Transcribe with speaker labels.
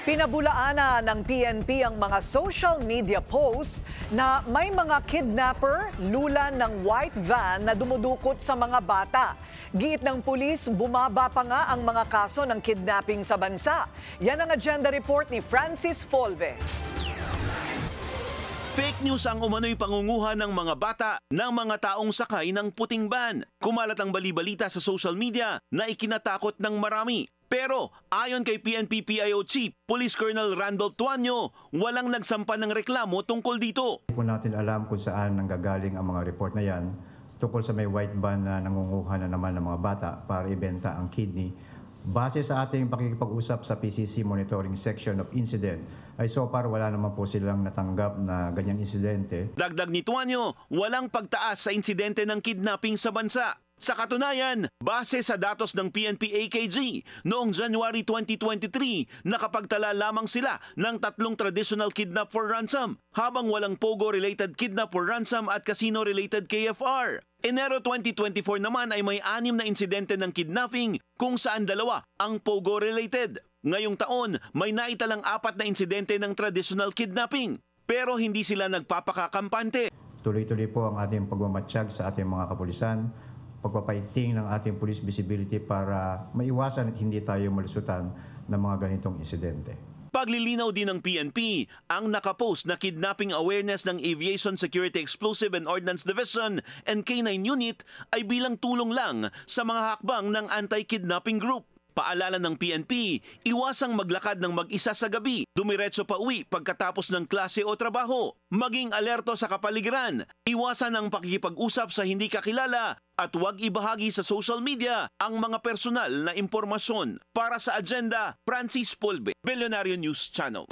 Speaker 1: Pinabulaanan ng PNP ang mga social media posts na may mga kidnapper lulan ng white van na dumudukot sa mga bata. Giit ng pulis, bumaba pa nga ang mga kaso ng kidnapping sa bansa. Yan ang agenda report ni Francis Folve.
Speaker 2: Fake news ang umano'y pangunguha ng mga bata ng mga taong sakay ng puting van. Kumalat ang bali-balita sa social media na ikinatakot ng marami. Pero ayon kay PNP PIO Chief Police Colonel Randolph Tuanyo, walang nagsampa ng reklamo tungkol dito.
Speaker 3: Hindi po natin alam kung saan nanggagaling ang mga report na yan tungkol sa may white van na nangunguha na naman ng mga bata para ibenta ang kidney. Base sa ating pakikipag-usap sa PCC Monitoring Section of Incident, ay so far wala naman po silang natanggap na ganyang insidente.
Speaker 2: Dagdag ni Tuanyo, walang pagtaas sa insidente ng kidnapping sa bansa. Sa katunayan, base sa datos ng PNP AKG, noong January 2023, nakapagtala lamang sila ng 3 traditional kidnap for ransom, habang walang Pogo-related kidnap for ransom at casino-related KFR. Enero 2024 naman ay may 6 na insidente ng kidnapping kung saan 2 ang Pogo-related. Ngayong taon, may naitalang 4 na insidente ng traditional kidnapping, pero hindi sila nagpapakakampante.
Speaker 3: Tuloy-tuloy po ang ating pagmamatsyag sa ating mga kapulisan, pagpapaigting ng ating police visibility para maiwasan at hindi tayo malusutan ng mga ganitong insidente.
Speaker 2: Paglilinaw din ng PNP, ang nakapost na kidnapping awareness ng Aviation Security Explosive and Ordnance Division and K9 Unit ay bilang tulong lang sa mga hakbang ng anti-kidnapping group. Paalala ng PNP, iwasang maglakad ng mag-isa sa gabi, dumiretso pa uwi pagkatapos ng klase o trabaho, maging alerto sa kapaligiran, iwasan ang pakikipag-usap sa hindi kakilala, at huwag ibahagi sa social media ang mga personal na impormasyon. Para sa agenda, Francis Folve, Billionaire News Channel.